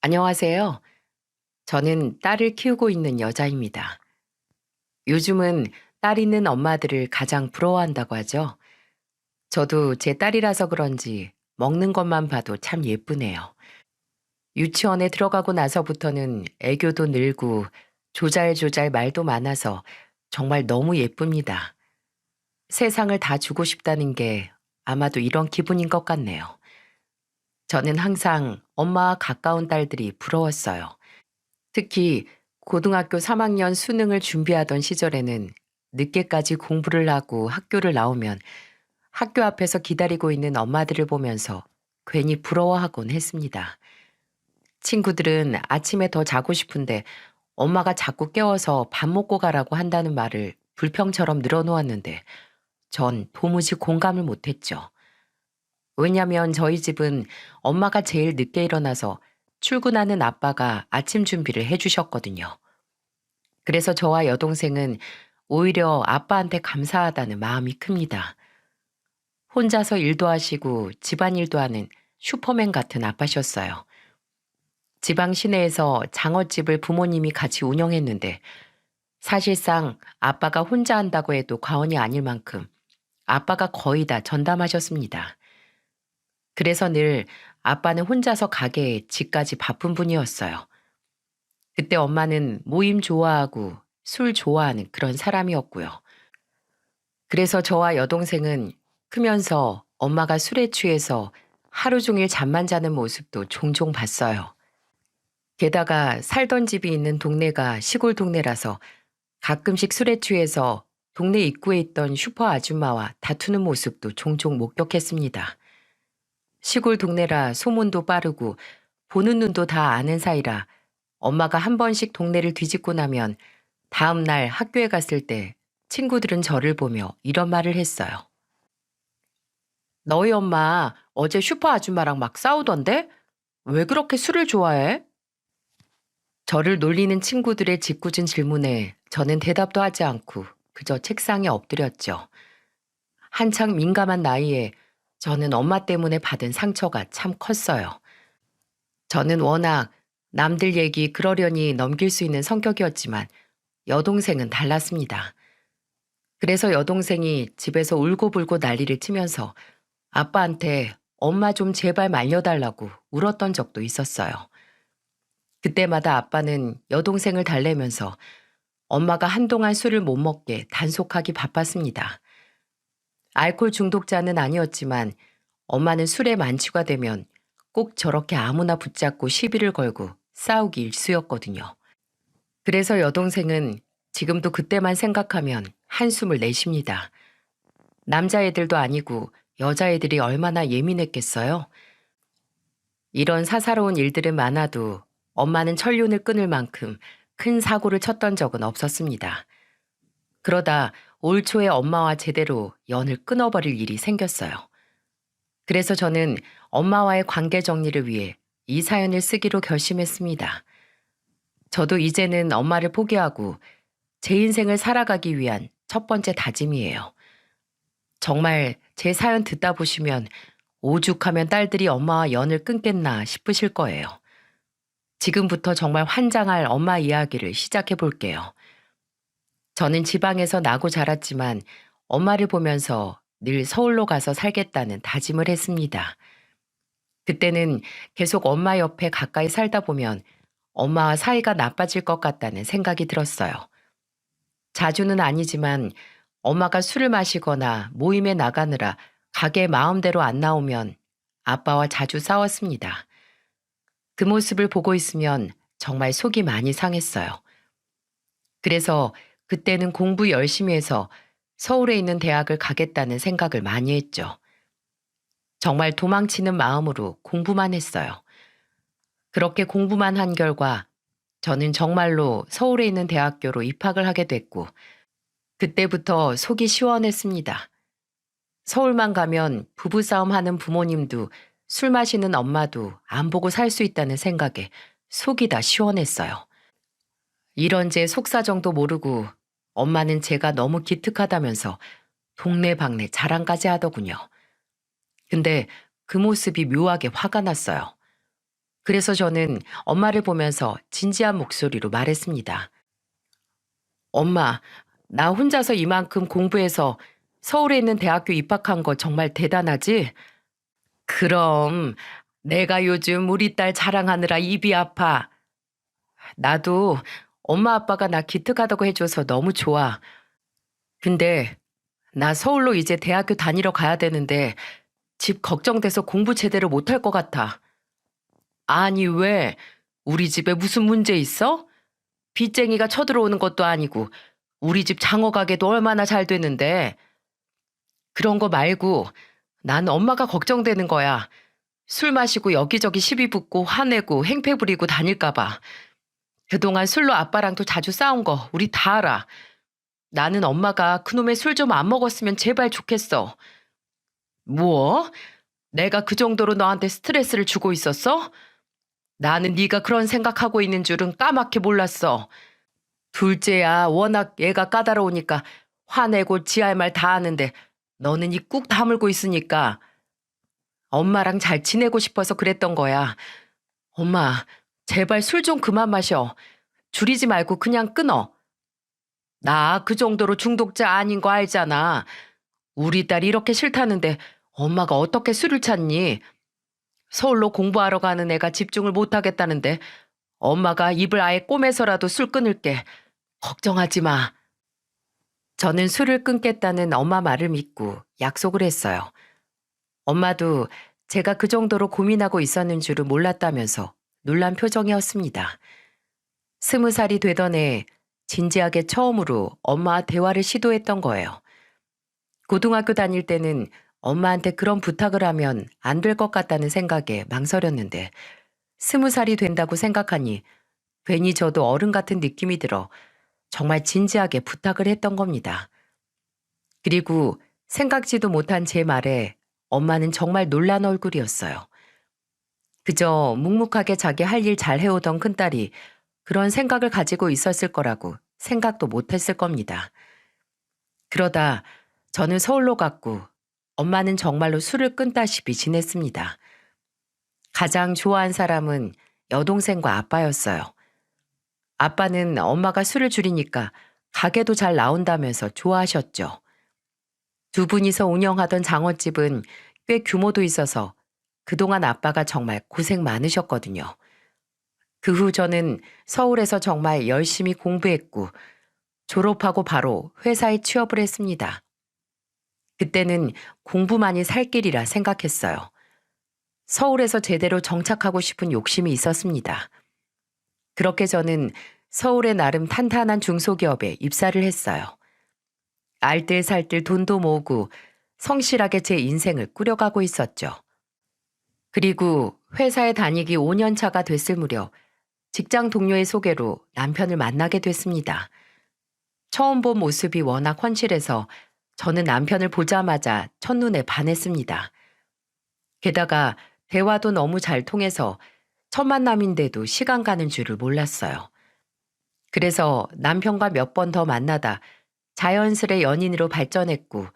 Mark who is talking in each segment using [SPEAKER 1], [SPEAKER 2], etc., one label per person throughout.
[SPEAKER 1] 안녕하세요. 저는 딸을 키우고 있는 여자입니다. 요즘은 딸 있는 엄마들을 가장 부러워한다고 하죠. 저도 제 딸이라서 그런지 먹는 것만 봐도 참 예쁘네요. 유치원에 들어가고 나서부터는 애교도 늘고 조잘조잘 말도 많아서 정말 너무 예쁩니다. 세상을 다 주고 싶다는 게 아마도 이런 기분인 것 같네요. 저는 항상 엄마와 가까운 딸들이 부러웠어요. 특히 고등학교 3학년 수능을 준비하던 시절에는 늦게까지 공부를 하고 학교를 나오면 학교 앞에서 기다리고 있는 엄마들을 보면서 괜히 부러워하곤 했습니다. 친구들은 아침에 더 자고 싶은데 엄마가 자꾸 깨워서 밥 먹고 가라고 한다는 말을 불평처럼 늘어놓았는데 전 도무지 공감을 못했죠. 왜냐면 저희 집은 엄마가 제일 늦게 일어나서 출근하는 아빠가 아침 준비를 해주셨거든요. 그래서 저와 여동생은 오히려 아빠한테 감사하다는 마음이 큽니다. 혼자서 일도 하시고 집안일도 하는 슈퍼맨 같은 아빠셨어요. 지방 시내에서 장어집을 부모님이 같이 운영했는데 사실상 아빠가 혼자 한다고 해도 과언이 아닐 만큼 아빠가 거의 다 전담하셨습니다. 그래서 늘 아빠는 혼자서 가게에 집까지 바쁜 분이었어요. 그때 엄마는 모임 좋아하고 술 좋아하는 그런 사람이었고요. 그래서 저와 여동생은 크면서 엄마가 술에 취해서 하루 종일 잠만 자는 모습도 종종 봤어요. 게다가 살던 집이 있는 동네가 시골 동네라서 가끔씩 술에 취해서 동네 입구에 있던 슈퍼 아줌마와 다투는 모습도 종종 목격했습니다. 시골 동네라 소문도 빠르고 보는 눈도 다 아는 사이라 엄마가 한 번씩 동네를 뒤집고 나면 다음 날 학교에 갔을 때 친구들은 저를 보며 이런 말을 했어요. 너희 엄마 어제 슈퍼 아줌마랑 막 싸우던데? 왜 그렇게 술을 좋아해? 저를 놀리는 친구들의 짓궂은 질문에 저는 대답도 하지 않고 그저 책상에 엎드렸죠. 한창 민감한 나이에 저는 엄마 때문에 받은 상처가 참 컸어요. 저는 워낙 남들 얘기 그러려니 넘길 수 있는 성격이었지만 여동생은 달랐습니다. 그래서 여동생이 집에서 울고불고 난리를 치면서 아빠한테 엄마 좀 제발 말려달라고 울었던 적도 있었어요. 그때마다 아빠는 여동생을 달래면서 엄마가 한동안 술을 못 먹게 단속하기 바빴습니다. 알코올 중독자는 아니었지만 엄마는 술에 만취가 되면 꼭 저렇게 아무나 붙잡고 시비를 걸고 싸우기 일쑤였거든요. 그래서 여동생은 지금도 그때만 생각하면 한숨을 내쉽니다. 남자애들도 아니고 여자애들이 얼마나 예민했겠어요? 이런 사사로운 일들은 많아도 엄마는 천륜을 끊을 만큼 큰 사고를 쳤던 적은 없었습니다. 그러다 올 초에 엄마와 제대로 연을 끊어버릴 일이 생겼어요. 그래서 저는 엄마와의 관계 정리를 위해 이 사연을 쓰기로 결심했습니다. 저도 이제는 엄마를 포기하고 제 인생을 살아가기 위한 첫 번째 다짐이에요. 정말 제 사연 듣다 보시면 오죽하면 딸들이 엄마와 연을 끊겠나 싶으실 거예요. 지금부터 정말 환장할 엄마 이야기를 시작해 볼게요. 저는 지방에서 나고 자랐지만 엄마를 보면서 늘 서울로 가서 살겠다는 다짐을 했습니다. 그때는 계속 엄마 옆에 가까이 살다 보면 엄마와 사이가 나빠질 것 같다는 생각이 들었어요. 자주는 아니지만 엄마가 술을 마시거나 모임에 나가느라 가게 마음대로 안 나오면 아빠와 자주 싸웠습니다. 그 모습을 보고 있으면 정말 속이 많이 상했어요. 그래서 그때는 공부 열심히 해서 서울에 있는 대학을 가겠다는 생각을 많이 했죠. 정말 도망치는 마음으로 공부만 했어요. 그렇게 공부만 한 결과 저는 정말로 서울에 있는 대학교로 입학을 하게 됐고 그때부터 속이 시원했습니다. 서울만 가면 부부싸움 하는 부모님도 술 마시는 엄마도 안 보고 살 수 있다는 생각에 속이 다 시원했어요. 이런 제 속사정도 모르고 엄마는 제가 너무 기특하다면서 동네방네 자랑까지 하더군요. 근데 그 모습이 묘하게 화가 났어요. 그래서 저는 엄마를 보면서 진지한 목소리로 말했습니다. 엄마, 나 혼자서 이만큼 공부해서 서울에 있는 대학교 입학한 거 정말 대단하지? 그럼 내가 요즘 우리 딸 자랑하느라 입이 아파. 나도 엄마 아빠가 나 기특하다고 해줘서 너무 좋아. 근데 나 서울로 이제 대학교 다니러 가야 되는데 집 걱정돼서 공부 제대로 못할 것 같아. 아니 왜? 우리 집에 무슨 문제 있어? 빚쟁이가 쳐들어오는 것도 아니고 우리 집 장어 가게도 얼마나 잘 되는데. 그런 거 말고 난 엄마가 걱정되는 거야. 술 마시고 여기저기 시비 붙고 화내고 행패 부리고 다닐까 봐. 그동안 술로 아빠랑도 자주 싸운 거 우리 다 알아. 나는 엄마가 그놈의 술 좀 안 먹었으면 제발 좋겠어. 뭐? 내가 그 정도로 너한테 스트레스를 주고 있었어? 나는 네가 그런 생각하고 있는 줄은 까맣게 몰랐어. 둘째야 워낙 얘가 까다로우니까 화내고 지할 말 다 하는데 너는 입 꾹 다물고 있으니까 엄마랑 잘 지내고 싶어서 그랬던 거야. 엄마, 제발 술 좀 그만 마셔. 줄이지 말고 그냥 끊어. 나 그 정도로 중독자 아닌 거 알잖아. 우리 딸이 이렇게 싫다는데 엄마가 어떻게 술을 찾니? 서울로 공부하러 가는 애가 집중을 못하겠다는데 엄마가 입을 아예 꼬매서라도 술 끊을게. 걱정하지 마. 저는 술을 끊겠다는 엄마 말을 믿고 약속을 했어요. 엄마도 제가 그 정도로 고민하고 있었는 줄은 몰랐다면서 놀란 표정이었습니다. 20살이 되던 해 진지하게 처음으로 엄마와 대화를 시도했던 거예요. 고등학교 다닐 때는 엄마한테 그런 부탁을 하면 안 될 것 같다는 생각에 망설였는데 20살이 된다고 생각하니 괜히 저도 어른 같은 느낌이 들어 정말 진지하게 부탁을 했던 겁니다. 그리고 생각지도 못한 제 말에 엄마는 정말 놀란 얼굴이었어요. 그저 묵묵하게 자기 할 일 잘 해오던 큰딸이 그런 생각을 가지고 있었을 거라고 생각도 못했을 겁니다. 그러다 저는 서울로 갔고 엄마는 정말로 술을 끊다시피 지냈습니다. 가장 좋아한 사람은 여동생과 아빠였어요. 아빠는 엄마가 술을 줄이니까 가게도 잘 나온다면서 좋아하셨죠. 두 분이서 운영하던 장어집은 꽤 규모도 있어서 그동안 아빠가 정말 고생 많으셨거든요. 그 후 저는 서울에서 정말 열심히 공부했고 졸업하고 바로 회사에 취업을 했습니다. 그때는 공부만이 살 길이라 생각했어요. 서울에서 제대로 정착하고 싶은 욕심이 있었습니다. 그렇게 저는 서울의 나름 탄탄한 중소기업에 입사를 했어요. 알뜰살뜰 돈도 모으고 성실하게 제 인생을 꾸려가고 있었죠. 그리고 회사에 다니기 5년 차가 됐을 무렵 직장 동료의 소개로 남편을 만나게 됐습니다. 처음 본 모습이 워낙 헌칠해서 저는 남편을 보자마자 첫눈에 반했습니다. 게다가 대화도 너무 잘 통해서 첫 만남인데도 시간 가는 줄을 몰랐어요. 그래서 남편과 몇 번 더 만나다 자연스레 연인으로 발전했고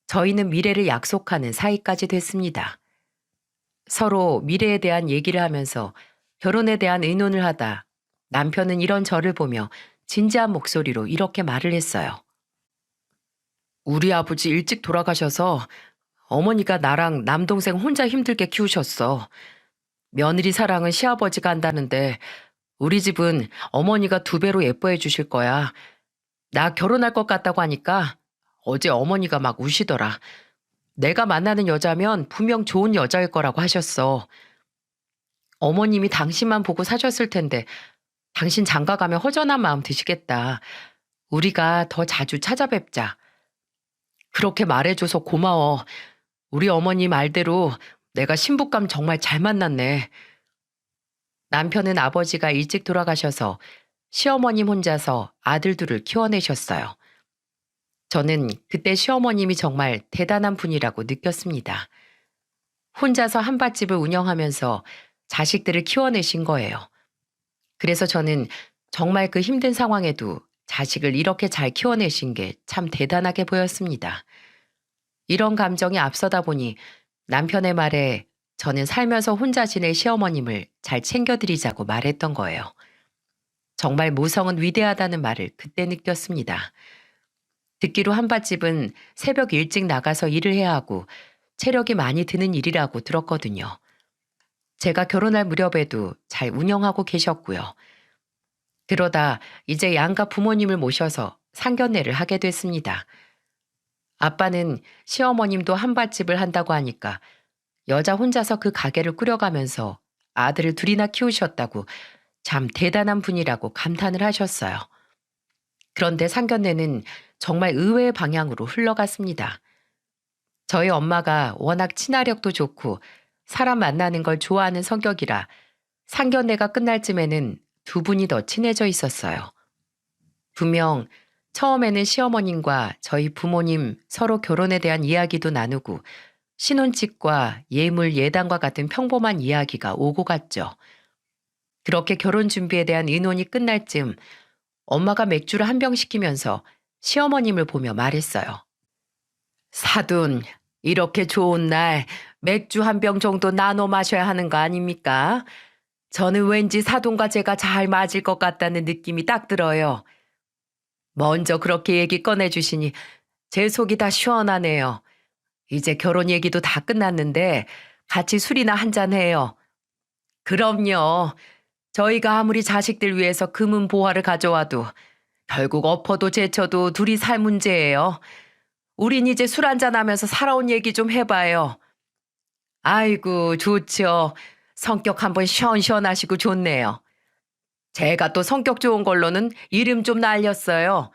[SPEAKER 1] 저희는 미래를 약속하는 사이까지 됐습니다. 서로 미래에 대한 얘기를 하면서 결혼에 대한 의논을 하다 남편은 이런 저를 보며 진지한 목소리로 이렇게 말을 했어요. 우리 아버지 일찍 돌아가셔서 어머니가 나랑 남동생 혼자 힘들게 키우셨어. 며느리 사랑은 시아버지가 한다는데 우리 집은 어머니가 2배로 예뻐해 주실 거야. 나 결혼할 것 같다고 하니까 어제 어머니가 막 우시더라. 내가 만나는 여자면 분명 좋은 여자일 거라고 하셨어. 어머님이 당신만 보고 사셨을 텐데 당신 장가 가면 허전한 마음 드시겠다. 우리가 더 자주 찾아뵙자. 그렇게 말해줘서 고마워. 우리 어머니 말대로 내가 신부감 정말 잘 만났네. 남편은 아버지가 일찍 돌아가셔서 시어머님 혼자서 아들 둘을 키워내셨어요. 저는 그때 시어머님이 정말 대단한 분이라고 느꼈습니다. 혼자서 한밭집을 운영하면서 자식들을 키워내신 거예요. 그래서 저는 정말 그 힘든 상황에도 자식을 이렇게 잘 키워내신 게 참 대단하게 보였습니다. 이런 감정이 앞서다 보니 남편의 말에 저는 살면서 혼자 지낼 시어머님을 잘 챙겨드리자고 말했던 거예요. 정말 모성은 위대하다는 말을 그때 느꼈습니다. 듣기로 한밭집은 새벽 일찍 나가서 일을 해야 하고 체력이 많이 드는 일이라고 들었거든요. 제가 결혼할 무렵에도 잘 운영하고 계셨고요. 그러다 이제 양가 부모님을 모셔서 상견례를 하게 됐습니다. 아빠는 시어머님도 한밭집을 한다고 하니까 여자 혼자서 그 가게를 꾸려가면서 아들을 둘이나 키우셨다고 참 대단한 분이라고 감탄을 하셨어요. 그런데 상견례는 정말 의외의 방향으로 흘러갔습니다. 저희 엄마가 워낙 친화력도 좋고 사람 만나는 걸 좋아하는 성격이라 상견례가 끝날 쯤에는 두 분이 더 친해져 있었어요. 분명 처음에는 시어머님과 저희 부모님 서로 결혼에 대한 이야기도 나누고 신혼집과 예물 예단과 같은 평범한 이야기가 오고 갔죠. 그렇게 결혼 준비에 대한 의논이 끝날 쯤 엄마가 맥주를 한 병 시키면서 시어머님을 보며 말했어요. 사돈, 이렇게 좋은 날 맥주 한 병 정도 나눠 마셔야 하는 거 아닙니까? 저는 왠지 사돈과 제가 잘 맞을 것 같다는 느낌이 딱 들어요. 먼저 그렇게 얘기 꺼내주시니 제 속이 다 시원하네요. 이제 결혼 얘기도 다 끝났는데 같이 술이나 한잔 해요. 그럼요. 저희가 아무리 자식들 위해서 금은 보화를 가져와도 결국 엎어도 제쳐도 둘이 살 문제예요. 우린 이제 술 한잔 하면서 살아온 얘기 좀 해봐요. 아이고, 좋죠. 성격 한번 시원시원하시고 좋네요. 제가 또 성격 좋은 걸로는 이름 좀 날렸어요.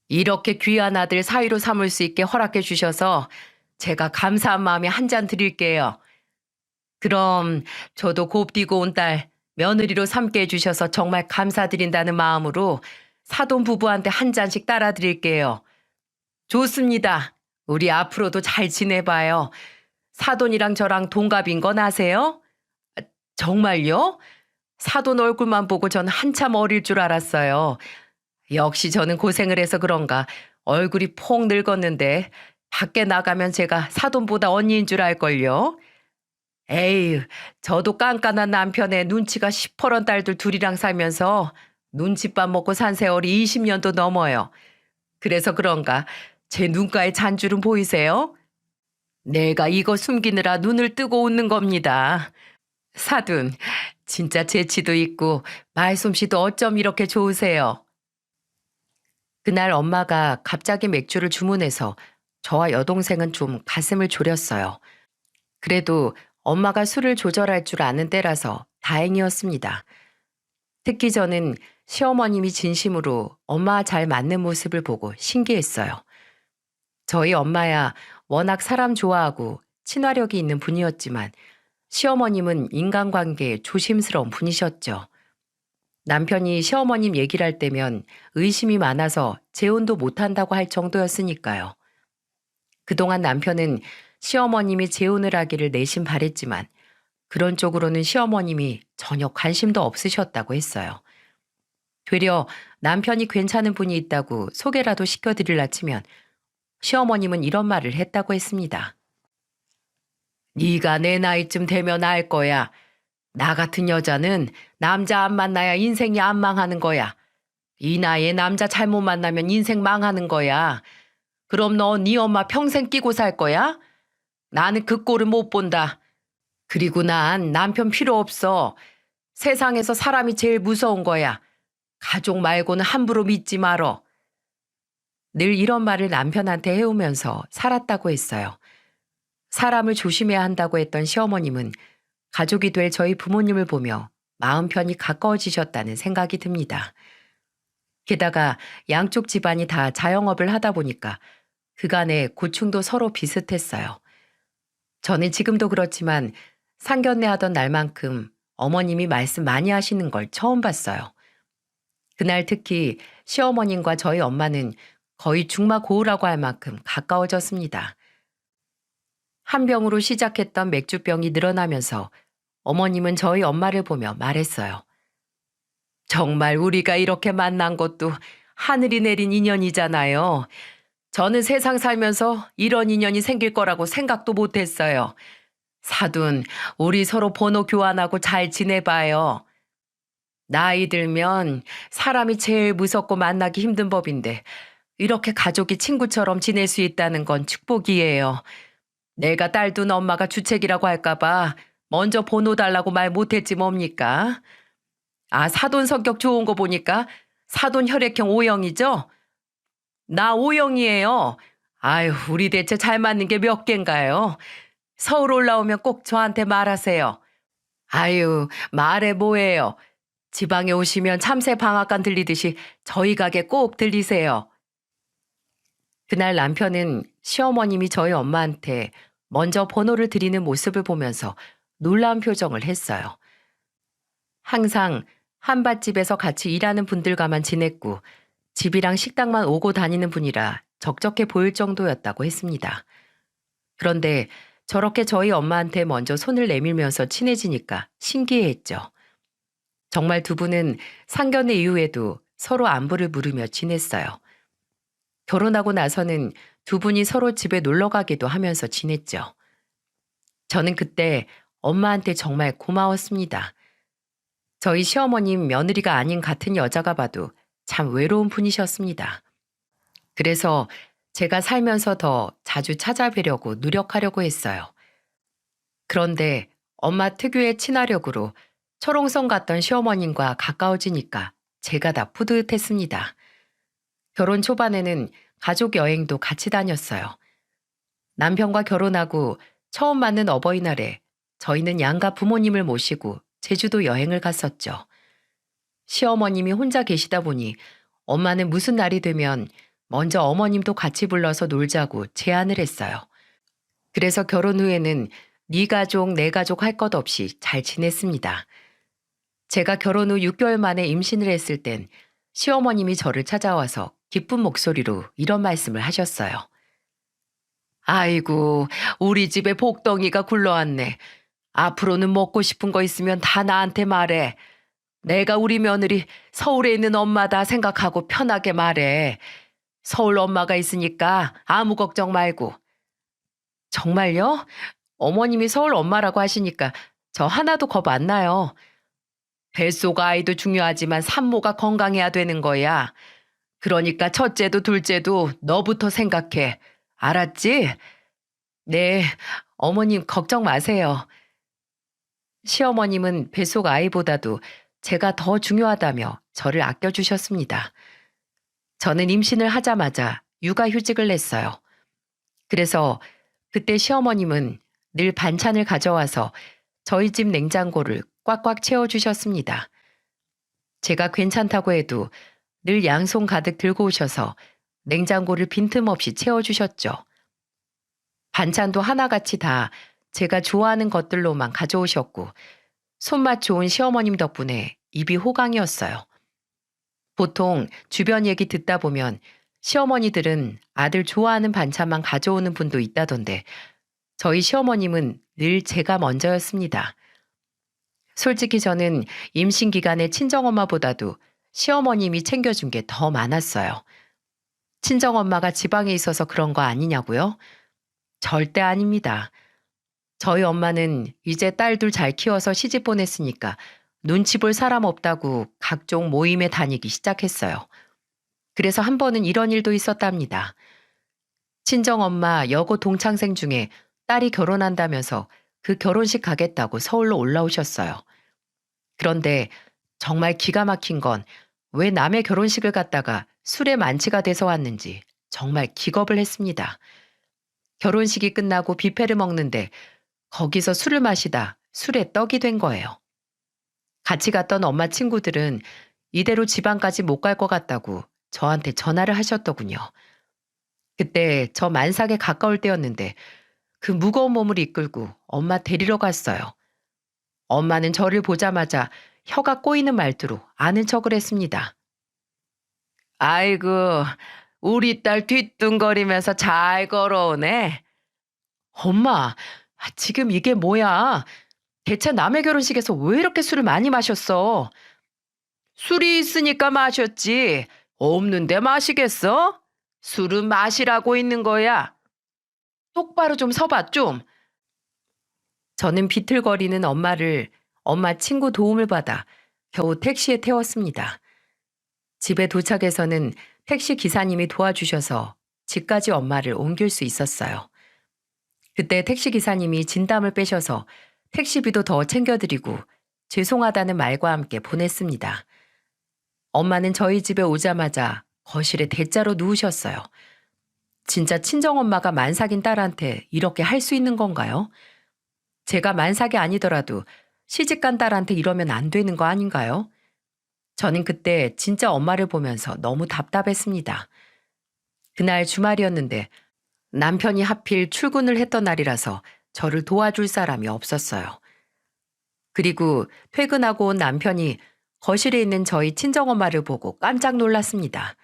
[SPEAKER 1] 이렇게 귀한 아들 사위로 삼을 수 있게 허락해 주셔서 제가 감사한 마음에 한 잔 드릴게요. 그럼 저도 곱디고 온 딸 며느리로 삼게 해주셔서 정말 감사드린다는 마음으로 사돈 부부한테 한 잔씩 따라 드릴게요. 좋습니다. 우리 앞으로도 잘 지내봐요. 사돈이랑 저랑 동갑인 건 아세요? 정말요? 사돈 얼굴만 보고 전 한참 어릴 줄 알았어요. 역시 저는 고생을 해서 그런가 얼굴이 폭 늙었는데 밖에 나가면 제가 사돈보다 언니인 줄 알걸요. 에이, 저도 깐깐한 남편의 눈치가 시퍼런 딸들 둘이랑 살면서 눈칫밥 먹고 산 세월이 20년도 넘어요. 그래서 그런가 제 눈가에 잔주름 보이세요? 내가 이거 숨기느라 눈을 뜨고 웃는 겁니다. 사돈, 진짜 재치도 있고 말솜씨도 어쩜 이렇게 좋으세요? 그날 엄마가 갑자기 맥주를 주문해서 저와 여동생은 좀 가슴을 졸였어요. 그래도 엄마가 술을 조절할 줄 아는 때라서 다행이었습니다. 특히 저는 시어머님이 진심으로 엄마와 잘 맞는 모습을 보고 신기했어요. 저희 엄마야 워낙 사람 좋아하고 친화력이 있는 분이었지만 시어머님은 인간관계에 조심스러운 분이셨죠. 남편이 시어머님 얘기를 할 때면 의심이 많아서 재혼도 못한다고 할 정도였으니까요. 그동안 남편은 시어머님이 재혼을 하기를 내심 바랬지만 그런 쪽으로는 시어머님이 전혀 관심도 없으셨다고 했어요. 되려 남편이 괜찮은 분이 있다고 소개라도 시켜드릴라 치면 시어머님은 이런 말을 했다고 했습니다. 네가 내 나이쯤 되면 알 거야. 나 같은 여자는 남자 안 만나야 인생이 안 망하는 거야. 이 나이에 남자 잘못 만나면 인생 망하는 거야. 그럼 너 네 엄마 평생 끼고 살 거야? 나는 그 꼴을 못 본다. 그리고 난 남편 필요 없어. 세상에서 사람이 제일 무서운 거야. 가족 말고는 함부로 믿지 말어. 늘 이런 말을 남편한테 해오면서 살았다고 했어요. 사람을 조심해야 한다고 했던 시어머님은 가족이 될 저희 부모님을 보며 마음 편히 가까워지셨다는 생각이 듭니다. 게다가 양쪽 집안이 다 자영업을 하다 보니까 그간의 고충도 서로 비슷했어요. 저는 지금도 그렇지만 상견례 하던 날만큼 어머님이 말씀 많이 하시는 걸 처음 봤어요. 그날 특히 시어머님과 저희 엄마는 거의 중마고우라고 할 만큼 가까워졌습니다. 한 병으로 시작했던 맥주병이 늘어나면서 어머님은 저희 엄마를 보며 말했어요. 정말 우리가 이렇게 만난 것도 하늘이 내린 인연이잖아요. 저는 세상 살면서 이런 인연이 생길 거라고 생각도 못했어요. 사돈, 우리 서로 번호 교환하고 잘 지내봐요. 나이 들면 사람이 제일 무섭고 만나기 힘든 법인데 이렇게 가족이 친구처럼 지낼 수 있다는 건 축복이에요. 내가 딸 둔 엄마가 주책이라고 할까봐 먼저 번호 달라고 말 못했지 뭡니까? 아, 사돈 성격 좋은 거 보니까 사돈 혈액형 O형이죠? 나 O형이에요. 아유, 우리 대체 잘 맞는 게 몇 갠가요? 서울 올라오면 꼭 저한테 말하세요. 아유, 말해 뭐해요. 지방에 오시면 참새 방앗간 들리듯이 저희 가게 꼭 들리세요. 그날 남편은 시어머님이 저희 엄마한테 먼저 번호를 드리는 모습을 보면서 놀라운 표정을 했어요. 항상 한밭집에서 같이 일하는 분들과만 지냈고 집이랑 식당만 오고 다니는 분이라 적적해 보일 정도였다고 했습니다. 그런데 저렇게 저희 엄마한테 먼저 손을 내밀면서 친해지니까 신기해했죠. 정말 두 분은 상견례 이후에도 서로 안부를 물으며 지냈어요. 결혼하고 나서는 두 분이 서로 집에 놀러 가기도 하면서 지냈죠. 저는 그때 엄마한테 정말 고마웠습니다. 저희 시어머님 며느리가 아닌 같은 여자가 봐도 참 외로운 분이셨습니다. 그래서 제가 살면서 더 자주 찾아뵈려고 노력하려고 했어요. 그런데 엄마 특유의 친화력으로 철옹성 같던 시어머님과 가까워지니까 제가 다 뿌듯했습니다. 결혼 초반에는 가족 여행도 같이 다녔어요. 남편과 결혼하고 처음 맞는 어버이날에 저희는 양가 부모님을 모시고 제주도 여행을 갔었죠. 시어머님이 혼자 계시다 보니 엄마는 무슨 날이 되면 먼저 어머님도 같이 불러서 놀자고 제안을 했어요. 그래서 결혼 후에는 네 가족, 내 가족 할 것 없이 잘 지냈습니다. 제가 결혼 후 6개월 만에 임신을 했을 땐 시어머님이 저를 찾아와서 기쁜 목소리로 이런 말씀을 하셨어요. 아이고, 우리 집에 복덩이가 굴러왔네. 앞으로는 먹고 싶은 거 있으면 다 나한테 말해. 내가 우리 며느리 서울에 있는 엄마다 생각하고 편하게 말해. 서울 엄마가 있으니까 아무 걱정 말고. 정말요? 어머님이 서울 엄마라고 하시니까 저 하나도 겁 안 나요. 뱃속 아이도 중요하지만 산모가 건강해야 되는 거야. 그러니까 첫째도 둘째도 너부터 생각해. 알았지? 네, 어머님 걱정 마세요. 시어머님은 뱃속 아이보다도 제가 더 중요하다며 저를 아껴주셨습니다. 저는 임신을 하자마자 육아휴직을 냈어요. 그래서 그때 시어머님은 늘 반찬을 가져와서 저희 집 냉장고를 꽉꽉 채워주셨습니다. 제가 괜찮다고 해도 늘 양손 가득 들고 오셔서 냉장고를 빈틈없이 채워주셨죠. 반찬도 하나같이 다 제가 좋아하는 것들로만 가져오셨고 손맛 좋은 시어머님 덕분에 입이 호강이었어요. 보통 주변 얘기 듣다 보면 시어머니들은 아들 좋아하는 반찬만 가져오는 분도 있다던데 저희 시어머님은 늘 제가 먼저였습니다. 솔직히 저는 임신 기간에 친정엄마보다도 시어머님이 챙겨준 게 더 많았어요. 친정엄마가 지방에 있어서 그런 거 아니냐고요? 절대 아닙니다. 저희 엄마는 이제 딸 둘 잘 키워서 시집 보냈으니까 눈치 볼 사람 없다고 각종 모임에 다니기 시작했어요. 그래서 한 번은 이런 일도 있었답니다. 친정엄마 여고 동창생 중에 딸이 결혼한다면서 그 결혼식 가겠다고 서울로 올라오셨어요. 그런데 정말 기가 막힌 건 왜 남의 결혼식을 갔다가 술에 만취가 돼서 왔는지 정말 기겁을 했습니다. 결혼식이 끝나고 뷔페를 먹는데 거기서 술을 마시다 술에 떡이 된 거예요. 같이 갔던 엄마 친구들은 이대로 지방까지 못 갈 것 같다고 저한테 전화를 하셨더군요. 그때 저 만삭에 가까울 때였는데 그 무거운 몸을 이끌고 엄마 데리러 갔어요. 엄마는 저를 보자마자 혀가 꼬이는 말투로 아는 척을 했습니다. 아이고, 우리 딸 뒤뚱거리면서 잘 걸어오네. 엄마, 지금 이게 뭐야? 대체 남의 결혼식에서 왜 이렇게 술을 많이 마셨어? 술이 있으니까 마셨지. 없는데 마시겠어? 술은 마시라고 있는 거야. 똑바로 좀 서봐, 좀. 저는 비틀거리는 엄마를 엄마 친구 도움을 받아 겨우 택시에 태웠습니다. 집에 도착해서는 택시 기사님이 도와주셔서 집까지 엄마를 옮길 수 있었어요. 그때 택시 기사님이 진담을 빼셔서 택시비도 더 챙겨드리고 죄송하다는 말과 함께 보냈습니다. 엄마는 저희 집에 오자마자 거실에 대자로 누우셨어요. 진짜 친정엄마가 만삭인 딸한테 이렇게 할 수 있는 건가요? 제가 만삭이 아니더라도 시집간 딸한테 이러면 안 되는 거 아닌가요? 저는 그때 진짜 엄마를 보면서 너무 답답했습니다. 그날 주말이었는데 남편이 하필 출근을 했던 날이라서 저를 도와줄 사람이 없었어요. 그리고 퇴근하고 온 남편이 거실에 있는 저희 친정엄마를 보고 깜짝 놀랐습니다.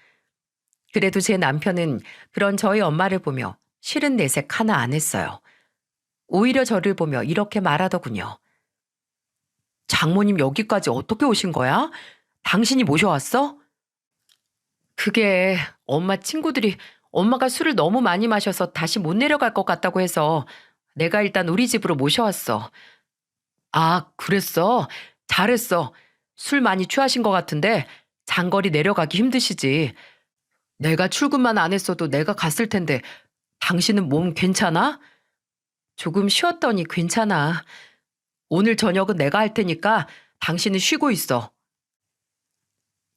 [SPEAKER 1] 그래도 제 남편은 그런 저희 엄마를 보며 싫은 내색 하나 안 했어요. 오히려 저를 보며 이렇게 말하더군요. 장모님 여기까지 어떻게 오신 거야? 당신이 모셔왔어? 그게 엄마 친구들이 엄마가 술을 너무 많이 마셔서 다시 못 내려갈 것 같다고 해서 내가 일단 우리 집으로 모셔왔어. 아, 그랬어? 잘했어. 술 많이 취하신 것 같은데 장거리 내려가기 힘드시지. 내가 출근만 안 했어도 내가 갔을 텐데 당신은 몸 괜찮아? 조금 쉬었더니 괜찮아. 오늘 저녁은 내가 할 테니까 당신은 쉬고 있어.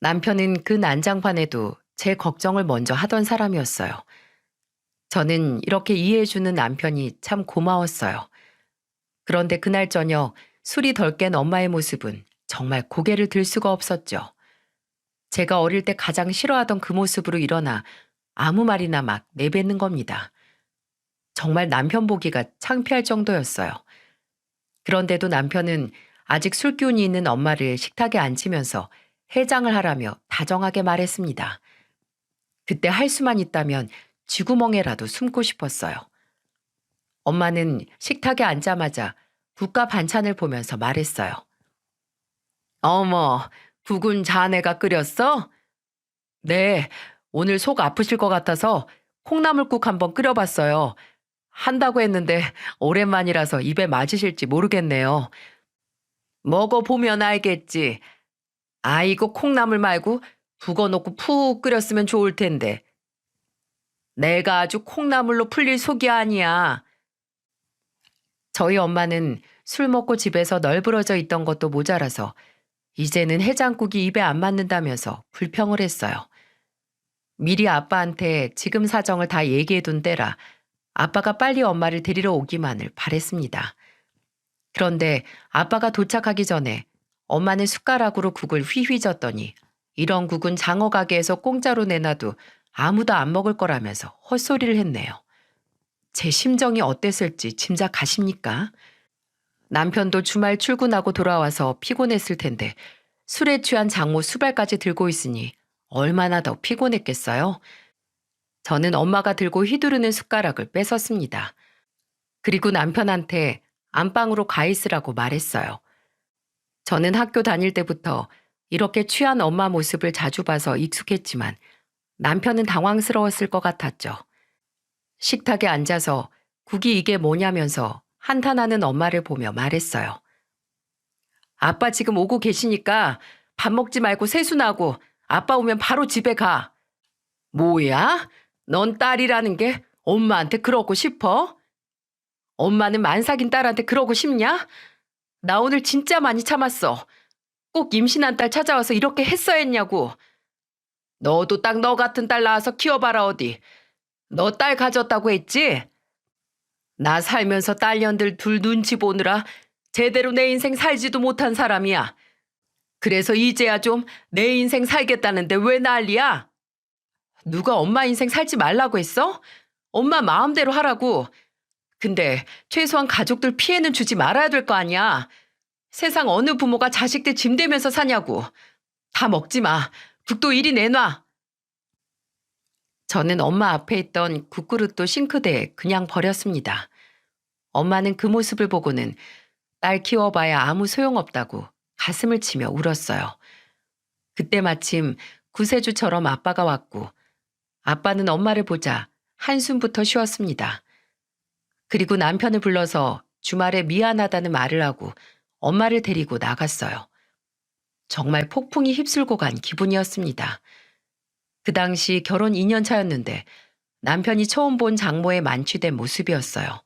[SPEAKER 1] 남편은 그 난장판에도 제 걱정을 먼저 하던 사람이었어요. 저는 이렇게 이해해주는 남편이 참 고마웠어요. 그런데 그날 저녁 술이 덜 깬 엄마의 모습은 정말 고개를 들 수가 없었죠. 제가 어릴 때 가장 싫어하던 그 모습으로 일어나 아무 말이나 막 내뱉는 겁니다. 정말 남편 보기가 창피할 정도였어요. 그런데도 남편은 아직 술기운이 있는 엄마를 식탁에 앉히면서 해장을 하라며 다정하게 말했습니다. 그때 할 수만 있다면 쥐구멍에라도 숨고 싶었어요. 엄마는 식탁에 앉자마자 국과 반찬을 보면서 말했어요. 어머, 국은 자네가 끓였어? 네, 오늘 속 아프실 것 같아서 콩나물국 한번 끓여봤어요. 한다고 했는데 오랜만이라서 입에 맞으실지 모르겠네요. 먹어보면 알겠지. 아이고 콩나물 말고 북어 놓고 푹 끓였으면 좋을 텐데. 내가 아주 콩나물로 풀릴 속이 아니야. 저희 엄마는 술 먹고 집에서 널브러져 있던 것도 모자라서 이제는 해장국이 입에 안 맞는다면서 불평을 했어요. 미리 아빠한테 지금 사정을 다 얘기해둔 때라 아빠가 빨리 엄마를 데리러 오기만을 바랬습니다. 그런데 아빠가 도착하기 전에 엄마는 숟가락으로 국을 휘휘 젓더니 이런 국은 장어 가게에서 공짜로 내놔도 아무도 안 먹을 거라면서 헛소리를 했네요. 제 심정이 어땠을지 짐작가십니까? 남편도 주말 출근하고 돌아와서 피곤했을 텐데 술에 취한 장모 수발까지 들고 있으니 얼마나 더 피곤했겠어요? 저는 엄마가 들고 휘두르는 숟가락을 뺏었습니다. 그리고 남편한테 안방으로 가 있으라고 말했어요. 저는 학교 다닐 때부터 이렇게 취한 엄마 모습을 자주 봐서 익숙했지만 남편은 당황스러웠을 것 같았죠. 식탁에 앉아서 국이 이게 뭐냐면서 한탄하는 엄마를 보며 말했어요. 아빠 지금 오고 계시니까 밥 먹지 말고 세수나고 아빠 오면 바로 집에 가. 뭐야? 넌 딸이라는 게 엄마한테 그러고 싶어? 엄마는 만삭인 딸한테 그러고 싶냐? 나 오늘 진짜 많이 참았어. 꼭 임신한 딸 찾아와서 이렇게 했어야 했냐고. 너도 딱 너 같은 딸 낳아서 키워봐라 어디. 너 딸 가졌다고 했지? 나 살면서 딸년들 둘 눈치 보느라 제대로 내 인생 살지도 못한 사람이야. 그래서 이제야 좀 내 인생 살겠다는데 왜 난리야? 누가 엄마 인생 살지 말라고 했어? 엄마 마음대로 하라고. 근데 최소한 가족들 피해는 주지 말아야 될 거 아니야. 세상 어느 부모가 자식들 짐 되면서 사냐고. 다 먹지 마. 국도 이리 내놔. 저는 엄마 앞에 있던 국그릇도 싱크대에 그냥 버렸습니다. 엄마는 그 모습을 보고는 딸 키워봐야 아무 소용없다고 가슴을 치며 울었어요. 그때 마침 구세주처럼 아빠가 왔고 아빠는 엄마를 보자 한숨부터 쉬었습니다. 그리고 남편을 불러서 주말에 미안하다는 말을 하고 엄마를 데리고 나갔어요. 정말 폭풍이 휩쓸고 간 기분이었습니다. 그 당시 결혼 2년 차였는데 남편이 처음 본 장모의 만취된 모습이었어요.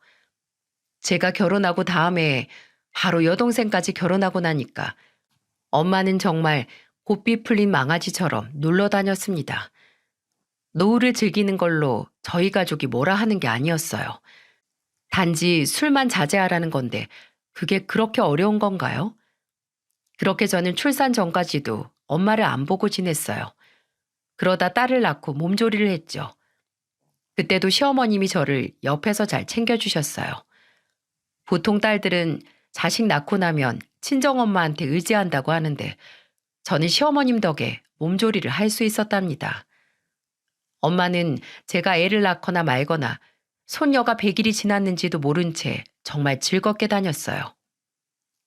[SPEAKER 1] 제가 결혼하고 다음에 바로 여동생까지 결혼하고 나니까 엄마는 정말 고삐 풀린 망아지처럼 놀러 다녔습니다. 노후를 즐기는 걸로 저희 가족이 뭐라 하는 게 아니었어요. 단지 술만 자제하라는 건데 그게 그렇게 어려운 건가요? 그렇게 저는 출산 전까지도 엄마를 안 보고 지냈어요. 그러다 딸을 낳고 몸조리를 했죠. 그때도 시어머님이 저를 옆에서 잘 챙겨주셨어요. 보통 딸들은 자식 낳고 나면 친정엄마한테 의지한다고 하는데 저는 시어머님 덕에 몸조리를 할 수 있었답니다. 엄마는 제가 애를 낳거나 말거나 손녀가 100일이 지났는지도 모른 채 정말 즐겁게 다녔어요.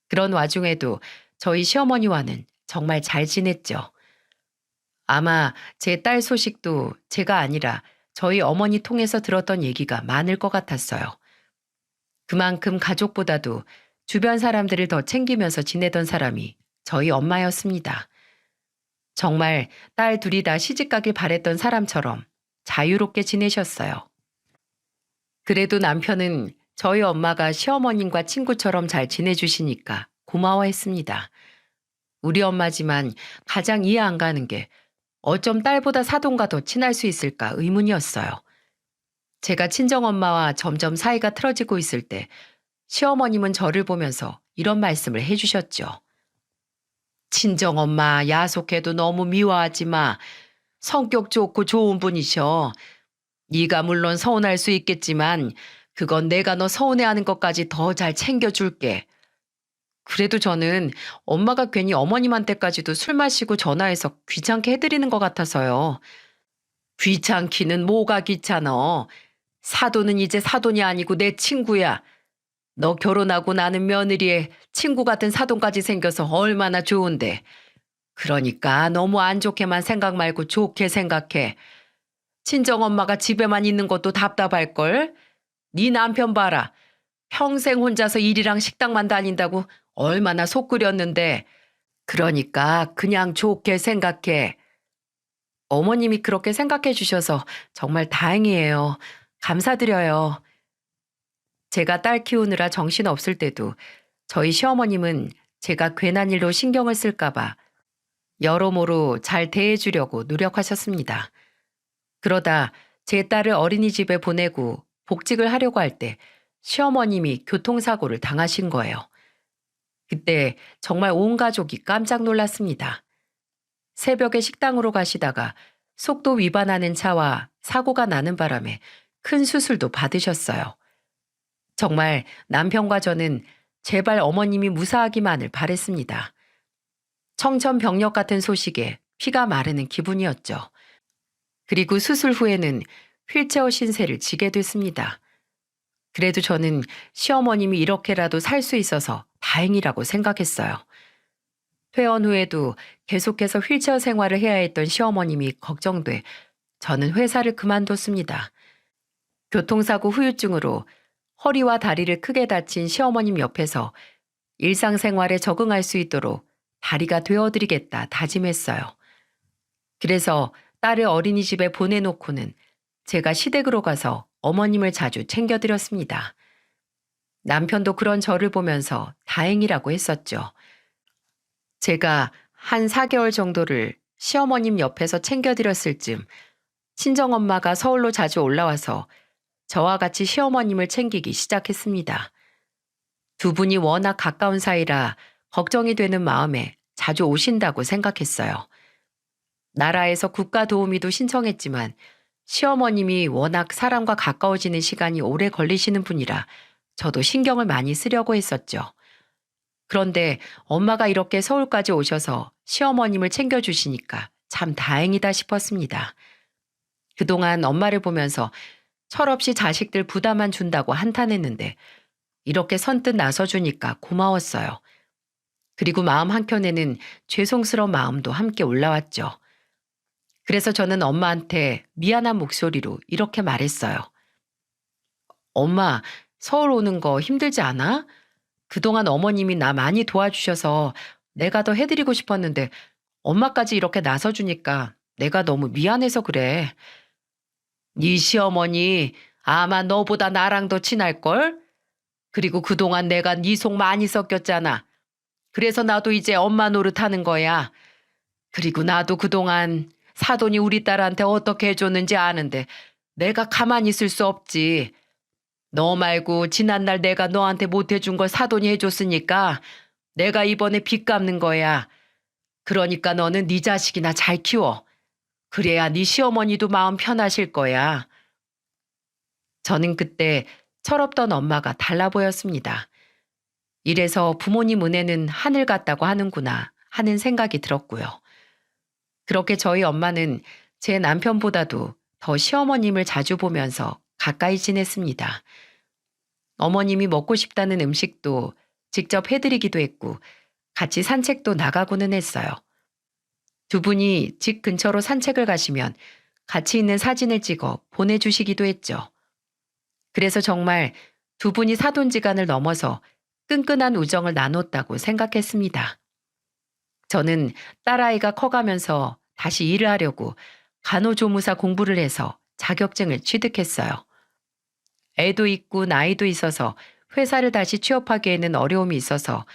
[SPEAKER 1] 그런 와중에도 저희 시어머니와는 정말 잘 지냈죠. 아마 제 딸 소식도 제가 아니라 저희 어머니 통해서 들었던 얘기가 많을 것 같았어요. 그만큼 가족보다도 주변 사람들을 더 챙기면서 지내던 사람이 저희 엄마였습니다. 정말 딸 둘이 다 시집가길 바랬던 사람처럼 자유롭게 지내셨어요. 그래도 남편은 저희 엄마가 시어머님과 친구처럼 잘 지내주시니까 고마워했습니다. 우리 엄마지만 가장 이해 안 가는 게 어쩜 딸보다 사돈과 더 친할 수 있을까 의문이었어요. 제가 친정엄마와 점점 사이가 틀어지고 있을 때 시어머님은 저를 보면서 이런 말씀을 해주셨죠. 친정엄마 야속해도 너무 미워하지 마. 성격 좋고 좋은 분이셔. 네가 물론 서운할 수 있겠지만 그건 내가 너 서운해하는 것까지 더 잘 챙겨줄게. 그래도 저는 엄마가 괜히 어머님한테까지도 술 마시고 전화해서 귀찮게 해드리는 것 같아서요. 귀찮기는 뭐가 귀찮어. 사돈은 이제 사돈이 아니고 내 친구야. 너 결혼하고 나는 며느리에 친구 같은 사돈까지 생겨서 얼마나 좋은데. 그러니까 너무 안 좋게만 생각 말고 좋게 생각해. 친정엄마가 집에만 있는 것도 답답할걸? 네 남편 봐라. 평생 혼자서 일이랑 식당만 다닌다고 얼마나 속 끓였는데. 그러니까 그냥 좋게 생각해. 어머님이 그렇게 생각해 주셔서 정말 다행이에요. 감사드려요. 제가 딸 키우느라 정신 없을 때도 저희 시어머님은 제가 괜한 일로 신경을 쓸까봐 여러모로 잘 대해주려고 노력하셨습니다. 그러다 제 딸을 어린이집에 보내고 복직을 하려고 할 때 시어머님이 교통사고를 당하신 거예요. 그때 정말 온 가족이 깜짝 놀랐습니다. 새벽에 식당으로 가시다가 속도 위반하는 차와 사고가 나는 바람에 큰 수술도 받으셨어요. 정말 남편과 저는 제발 어머님이 무사하기만을 바랬습니다. 청천벽력 같은 소식에 피가 마르는 기분이었죠. 그리고 수술 후에는 휠체어 신세를 지게 됐습니다. 그래도 저는 시어머님이 이렇게라도 살 수 있어서 다행이라고 생각했어요. 퇴원 후에도 계속해서 휠체어 생활을 해야 했던 시어머님이 걱정돼 저는 회사를 그만뒀습니다. 교통사고 후유증으로 허리와 다리를 크게 다친 시어머님 옆에서 일상생활에 적응할 수 있도록 다리가 되어드리겠다 다짐했어요. 그래서 딸을 어린이집에 보내놓고는 제가 시댁으로 가서 어머님을 자주 챙겨드렸습니다. 남편도 그런 저를 보면서 다행이라고 했었죠. 제가 한 4개월 정도를 시어머님 옆에서 챙겨드렸을 즈음 친정엄마가 서울로 자주 올라와서 저와 같이 시어머님을 챙기기 시작했습니다. 두 분이 워낙 가까운 사이라 걱정이 되는 마음에 자주 오신다고 생각했어요. 나라에서 국가 도우미도 신청했지만 시어머님이 워낙 사람과 가까워지는 시간이 오래 걸리시는 분이라 저도 신경을 많이 쓰려고 했었죠. 그런데 엄마가 이렇게 서울까지 오셔서 시어머님을 챙겨주시니까 참 다행이다 싶었습니다. 그동안 엄마를 보면서 철없이 자식들 부담만 준다고 한탄했는데 이렇게 선뜻 나서주니까 고마웠어요. 그리고 마음 한켠에는 죄송스러운 마음도 함께 올라왔죠. 그래서 저는 엄마한테 미안한 목소리로 이렇게 말했어요. 엄마, 서울 오는 거 힘들지 않아? 그동안 어머님이 나 많이 도와주셔서 내가 더 해드리고 싶었는데 엄마까지 이렇게 나서주니까 내가 너무 미안해서 그래. 네 시어머니 아마 너보다 나랑 더 친할걸? 그리고 그동안 내가 네 속 많이 섞였잖아. 그래서 나도 이제 엄마 노릇하는 거야. 그리고 나도 그동안 사돈이 우리 딸한테 어떻게 해줬는지 아는데 내가 가만히 있을 수 없지. 너 말고 지난날 내가 너한테 못 해준 걸 사돈이 해줬으니까 내가 이번에 빚 갚는 거야. 그러니까 너는 네 자식이나 잘 키워. 그래야 네 시어머니도 마음 편하실 거야. 저는 그때 철없던 엄마가 달라 보였습니다. 이래서 부모님 은혜는 하늘 같다고 하는구나 하는 생각이 들었고요. 그렇게 저희 엄마는 제 남편보다도 더 시어머님을 자주 보면서 가까이 지냈습니다. 어머님이 먹고 싶다는 음식도 직접 해드리기도 했고 같이 산책도 나가고는 했어요. 두 분이 집 근처로 산책을 가시면 같이 있는 사진을 찍어 보내주시기도 했죠. 그래서 정말 두 분이 사돈지간을 넘어서 끈끈한 우정을 나눴다고 생각했습니다. 저는 딸아이가 커가면서 다시 일을 하려고 간호조무사 공부를 해서 자격증을 취득했어요. 애도 있고 나이도 있어서 회사를 다시 취업하기에는 어려움이 있어서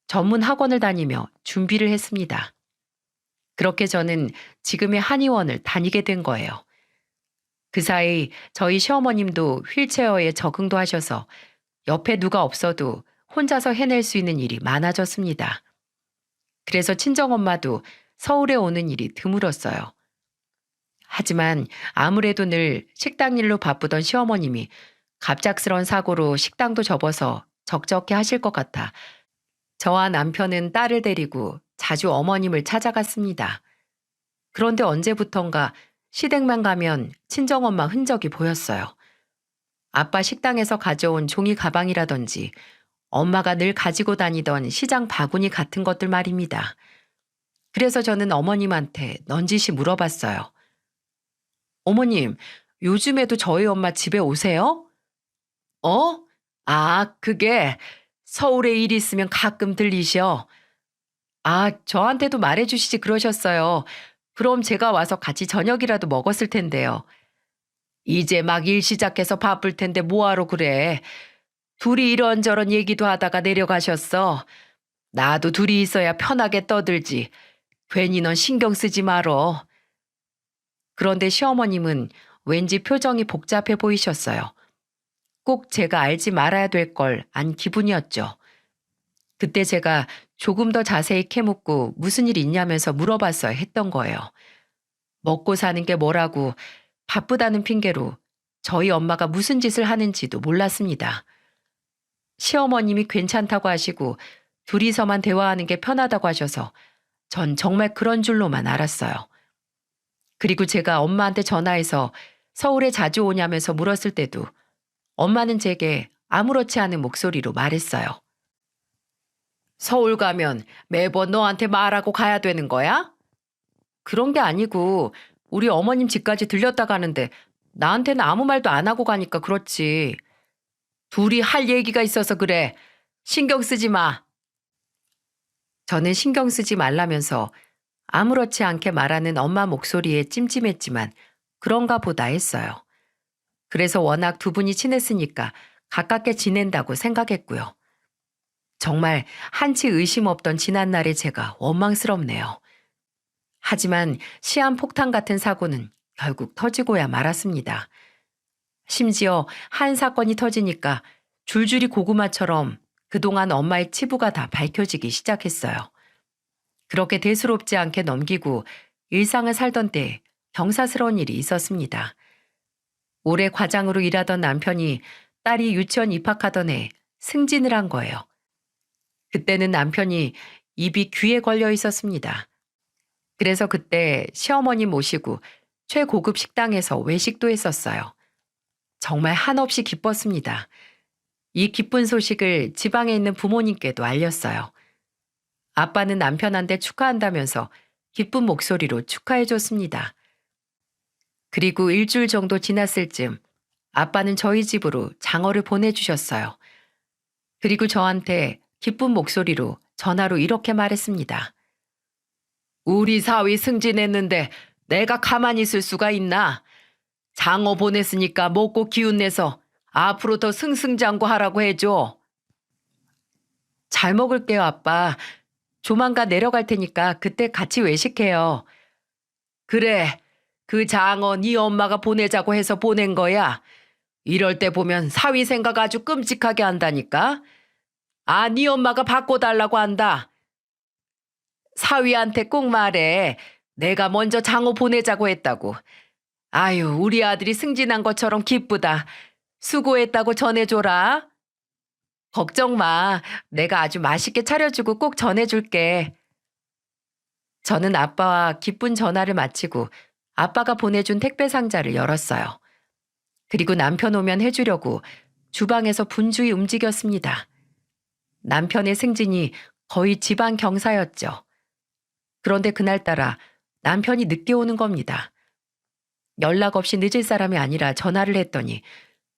[SPEAKER 1] 전문 학원을 다니며 준비를 했습니다. 그렇게 저는 지금의 한의원을 다니게 된 거예요. 그 사이 저희 시어머님도 휠체어에 적응도 하셔서 옆에 누가 없어도 혼자서 해낼 수 있는 일이 많아졌습니다. 그래서 친정엄마도 서울에 오는 일이 드물었어요. 하지만 아무래도 늘 식당 일로 바쁘던 시어머님이 갑작스런 사고로 식당도 접어서 적적해 하실 것 같아 저와 남편은 딸을 데리고 자주 어머님을 찾아갔습니다. 그런데 언제부턴가 시댁만 가면 친정엄마 흔적이 보였어요. 아빠 식당에서 가져온 종이 가방이라든지 엄마가 늘 가지고 다니던 시장 바구니 같은 것들 말입니다. 그래서 저는 어머님한테 넌지시 물어봤어요. 어머님, 요즘에도 저희 엄마 집에 오세요? 어? 아, 그게 서울에 일 있으면 가끔 들리셔. 아, 저한테도 말해주시지 그러셨어요. 그럼 제가 와서 같이 저녁이라도 먹었을 텐데요. 이제 막 일 시작해서 바쁠 텐데 뭐하러 그래. 둘이 이런저런 얘기도 하다가 내려가셨어. 나도 둘이 있어야 편하게 떠들지. 괜히 넌 신경 쓰지 말어. 그런데 시어머님은 왠지 표정이 복잡해 보이셨어요. 꼭 제가 알지 말아야 될 걸 안 기분이었죠. 그때 제가 조금 더 자세히 캐묻고 무슨 일 있냐면서 물어봤어야 했던 거예요. 먹고 사는 게 뭐라고 바쁘다는 핑계로 저희 엄마가 무슨 짓을 하는지도 몰랐습니다. 시어머님이 괜찮다고 하시고 둘이서만 대화하는 게 편하다고 하셔서 전 정말 그런 줄로만 알았어요. 그리고 제가 엄마한테 전화해서 서울에 자주 오냐면서 물었을 때도 엄마는 제게 아무렇지 않은 목소리로 말했어요. 서울 가면 매번 너한테 말하고 가야 되는 거야? 그런 게 아니고 우리 어머님 집까지 들렸다 가는데 나한테는 아무 말도 안 하고 가니까 그렇지. 둘이 할 얘기가 있어서 그래. 신경 쓰지 마. 저는 신경 쓰지 말라면서 아무렇지 않게 말하는 엄마 목소리에 찜찜했지만 그런가 보다 했어요. 그래서 워낙 두 분이 친했으니까 가깝게 지낸다고 생각했고요. 정말 한치 의심 없던 지난날의 제가 원망스럽네요. 하지만 시한폭탄 같은 사고는 결국 터지고야 말았습니다. 심지어 한 사건이 터지니까 줄줄이 고구마처럼 그동안 엄마의 치부가 다 밝혀지기 시작했어요. 그렇게 대수롭지 않게 넘기고 일상을 살던 때 경사스러운 일이 있었습니다. 올해 과장으로 일하던 남편이 딸이 유치원 입학하던 해 승진을 한 거예요. 그때는 남편이 입이 귀에 걸려 있었습니다. 그래서 그때 시어머니 모시고 최고급 식당에서 외식도 했었어요. 정말 한없이 기뻤습니다. 이 기쁜 소식을 지방에 있는 부모님께도 알렸어요. 아빠는 남편한테 축하한다면서 기쁜 목소리로 축하해줬습니다. 그리고 일주일 정도 지났을 즈음 아빠는 저희 집으로 장어를 보내주셨어요. 그리고 저한테 기쁜 목소리로 전화로 이렇게 말했습니다. 우리 사위 승진했는데 내가 가만히 있을 수가 있나? 장어 보냈으니까 먹고 기운내서 앞으로 더 승승장구하라고 해줘. 잘 먹을게요, 아빠. 조만간 내려갈 테니까 그때 같이 외식해요. 그래, 그 장어 네 엄마가 보내자고 해서 보낸 거야. 이럴 때 보면 사위 생각 아주 끔찍하게 한다니까. 아, 네 엄마가 바꿔달라고 한다. 사위한테 꼭 말해. 내가 먼저 장어 보내자고 했다고. 아유, 우리 아들이 승진한 것처럼 기쁘다. 수고했다고 전해줘라. 걱정 마. 내가 아주 맛있게 차려주고 꼭 전해줄게. 저는 아빠와 기쁜 전화를 마치고 아빠가 보내준 택배 상자를 열었어요. 그리고 남편 오면 해주려고 주방에서 분주히 움직였습니다. 남편의 승진이 거의 지방 경사였죠. 그런데 그날따라 남편이 늦게 오는 겁니다. 연락 없이 늦을 사람이 아니라 전화를 했더니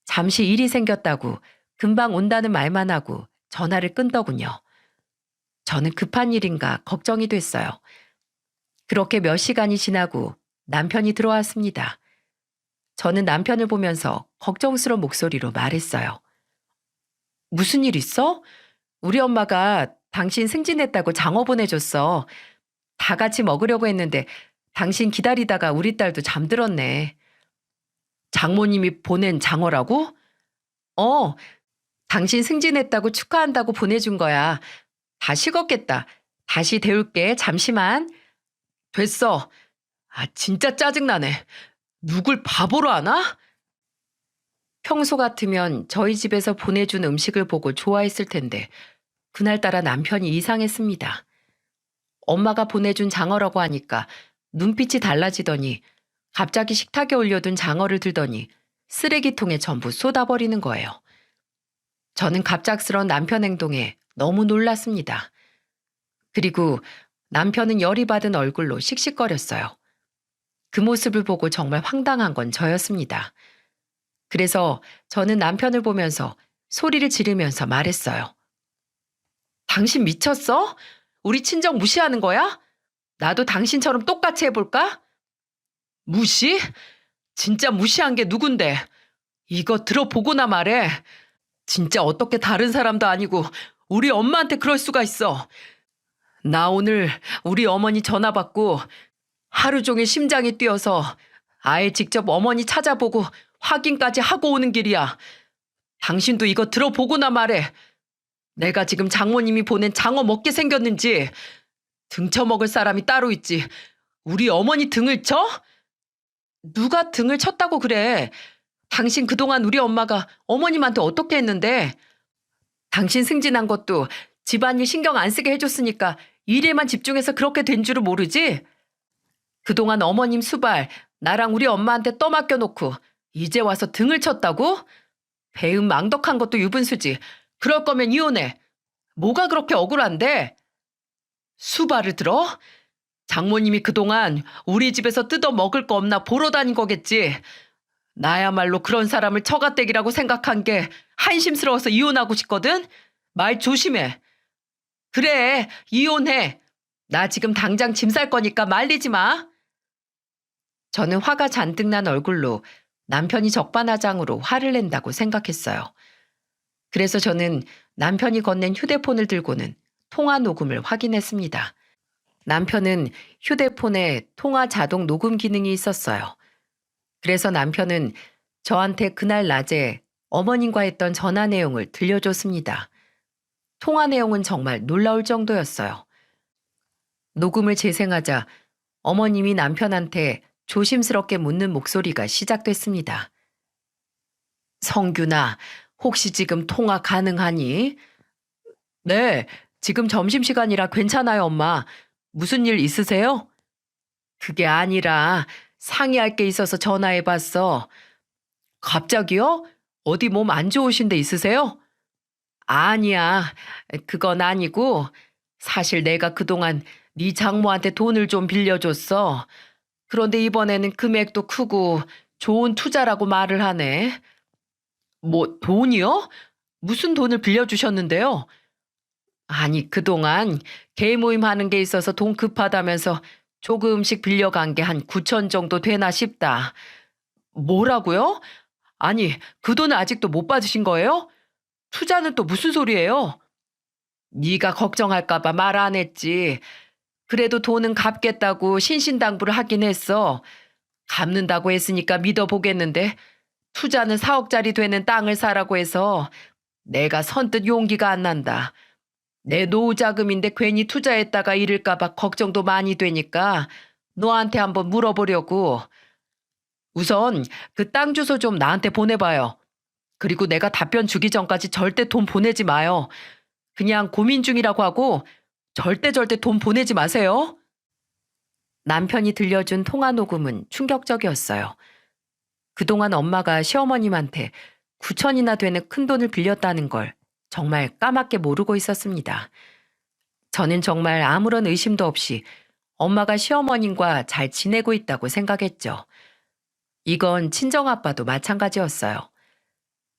[SPEAKER 1] 잠시 일이 생겼다고 금방 온다는 말만 하고 전화를 끊더군요. 저는 급한 일인가 걱정이 됐어요. 그렇게 몇 시간이 지나고 남편이 들어왔습니다. 저는 남편을 보면서 걱정스러운 목소리로 말했어요. 무슨 일 있어? 우리 엄마가 당신 승진했다고 장어 보내줬어. 다 같이 먹으려고 했는데 당신 기다리다가 우리 딸도 잠들었네. 장모님이 보낸 장어라고? 어, 당신 승진했다고 축하한다고 보내준 거야. 다 식었겠다. 다시 데울게. 잠시만. 됐어. 아, 진짜 짜증나네. 누굴 바보로 하나? 평소 같으면 저희 집에서 보내준 음식을 보고 좋아했을 텐데 그날따라 남편이 이상했습니다. 엄마가 보내준 장어라고 하니까 눈빛이 달라지더니 갑자기 식탁에 올려둔 장어를 들더니 쓰레기통에 전부 쏟아버리는 거예요. 저는 갑작스러운 남편 행동에 너무 놀랐습니다. 그리고 남편은 열이 받은 얼굴로 씩씩거렸어요. 그 모습을 보고 정말 황당한 건 저였습니다. 그래서 저는 남편을 보면서 소리를 지르면서 말했어요. 당신 미쳤어? 우리 친정 무시하는 거야? 나도 당신처럼 똑같이 해볼까? 무시? 진짜 무시한 게 누군데? 이거 들어보고나 말해. 진짜 어떻게 다른 사람도 아니고 우리 엄마한테 그럴 수가 있어. 나 오늘 우리 어머니 전화 받고 하루 종일 심장이 뛰어서 아예 직접 어머니 찾아보고 확인까지 하고 오는 길이야. 당신도 이거 들어보고나 말해. 내가 지금 장모님이 보낸 장어 먹게 생겼는지 등쳐먹을 사람이 따로 있지. 우리 어머니 등을 쳐? 누가 등을 쳤다고 그래. 당신 그동안 우리 엄마가 어머님한테 어떻게 했는데. 당신 승진한 것도 집안일 신경 안 쓰게 해줬으니까 일에만 집중해서 그렇게 된 줄을 모르지? 그동안 어머님 수발 나랑 우리 엄마한테 떠맡겨 놓고 이제 와서 등을 쳤다고? 배은 망덕한 것도 유분수지. 그럴 거면 이혼해. 뭐가 그렇게 억울한데? 수발을 들어? 장모님이 그동안 우리 집에서 뜯어 먹을 거 없나 보러 다닌 거겠지. 나야말로 그런 사람을 처가댁이라고 생각한 게 한심스러워서 이혼하고 싶거든? 말 조심해. 그래, 이혼해. 나 지금 당장 짐 쌀 거니까 말리지 마. 저는 화가 잔뜩 난 얼굴로 남편이 적반하장으로 화를 낸다고 생각했어요. 그래서 저는 남편이 건넨 휴대폰을 들고는 통화 녹음을 확인했습니다. 남편은 휴대폰에 통화 자동 녹음 기능이 있었어요. 그래서 남편은 저한테 그날 낮에 어머님과 했던 전화 내용을 들려줬습니다. 통화 내용은 정말 놀라울 정도였어요. 녹음을 재생하자 어머님이 남편한테 조심스럽게 묻는 목소리가 시작됐습니다. 성균아, 혹시 지금 통화 가능하니? 네, 지금 점심시간이라 괜찮아요, 엄마. 무슨 일 있으세요? 그게 아니라 상의할 게 있어서 전화해봤어. 갑자기요? 어디 몸 안 좋으신 데 있으세요? 아니야, 그건 아니고 사실 내가 그동안 네 장모한테 돈을 좀 빌려줬어. 그런데 이번에는 금액도 크고 좋은 투자라고 말을 하네. 뭐 돈이요? 무슨 돈을 빌려주셨는데요? 아니, 그동안 개 모임 하는 게 있어서 돈 급하다면서 조금씩 빌려간 게 한 9천 정도 되나 싶다. 뭐라고요? 아니, 그 돈을 아직도 못 받으신 거예요? 투자는 또 무슨 소리예요? 네가 걱정할까 봐 말 안 했지. 그래도 돈은 갚겠다고 신신당부를 하긴 했어. 갚는다고 했으니까 믿어보겠는데 투자는 4억짜리 되는 땅을 사라고 해서 내가 선뜻 용기가 안 난다. 내 노후 자금인데 괜히 투자했다가 잃을까 봐 걱정도 많이 되니까 너한테 한번 물어보려고. 우선 그 땅 주소 좀 나한테 보내봐요. 그리고 내가 답변 주기 전까지 절대 돈 보내지 마요. 그냥 고민 중이라고 하고 절대 돈 보내지 마세요. 남편이 들려준 통화 녹음은 충격적이었어요. 그동안 엄마가 시어머님한테 9천이나 되는 큰돈을 빌렸다는 걸 정말 까맣게 모르고 있었습니다. 저는 정말 아무런 의심도 없이 엄마가 시어머님과 잘 지내고 있다고 생각했죠. 이건 친정아빠도 마찬가지였어요.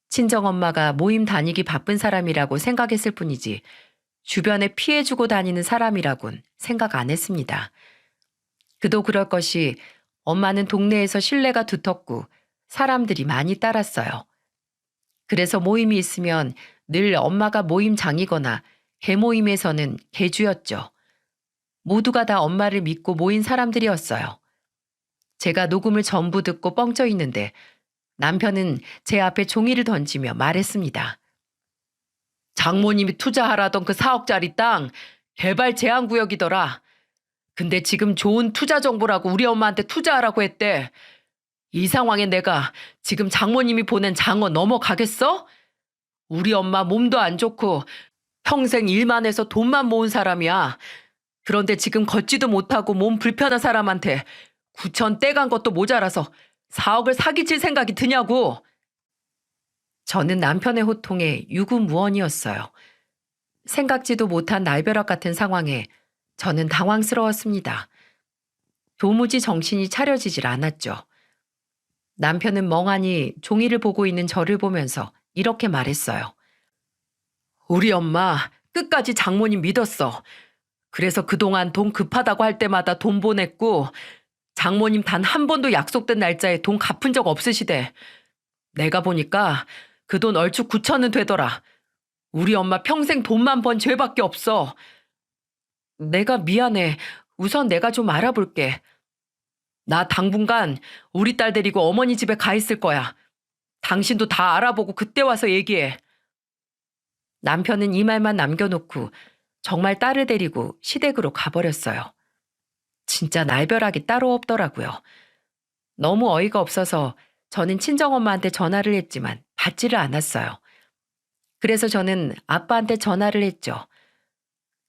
[SPEAKER 1] 친정엄마가 모임 다니기 바쁜 사람이라고 생각했을 뿐이지 주변에 피해주고 다니는 사람이라곤 생각 안 했습니다. 그도 그럴 것이 엄마는 동네에서 신뢰가 두텁고 사람들이 많이 따랐어요. 그래서 모임이 있으면 늘 엄마가 모임장이거나 개모임에서는 개주였죠. 모두가 다 엄마를 믿고 모인 사람들이었어요. 제가 녹음을 전부 듣고 뻥쳐 있는데 남편은 제 앞에 종이를 던지며 말했습니다. 장모님이 투자하라던 그 4억짜리 땅 개발 제한구역이더라. 근데 지금 좋은 투자 정보라고 우리 엄마한테 투자하라고 했대. 이 상황에 내가 지금 장모님이 보낸 장어 넘어가겠어? 우리 엄마 몸도 안 좋고 평생 일만 해서 돈만 모은 사람이야. 그런데 지금 걷지도 못하고 몸 불편한 사람한테 9천 떼간 것도 모자라서 4억을 사기칠 생각이 드냐고. 저는 남편의 호통에 유구무원이었어요. 생각지도 못한 날벼락 같은 상황에 저는 당황스러웠습니다. 도무지 정신이 차려지질 않았죠. 남편은 멍하니 종이를 보고 있는 저를 보면서 이렇게 말했어요. 우리 엄마 끝까지 장모님 믿었어. 그래서 그동안 돈 급하다고 할 때마다 돈 보냈고 장모님 단 한 번도 약속된 날짜에 돈 갚은 적 없으시대. 내가 보니까 그 돈 얼추 9천은 되더라. 우리 엄마 평생 돈만 번 죄밖에 없어. 내가 미안해. 우선 내가 좀 알아볼게. 나 당분간 우리 딸 데리고 어머니 집에 가 있을 거야. 당신도 다 알아보고 그때 와서 얘기해. 남편은 이 말만 남겨놓고 정말 딸을 데리고 시댁으로 가버렸어요. 진짜 날벼락이 따로 없더라고요. 너무 어이가 없어서 저는 친정엄마한테 전화를 했지만 받지를 않았어요. 그래서 저는 아빠한테 전화를 했죠.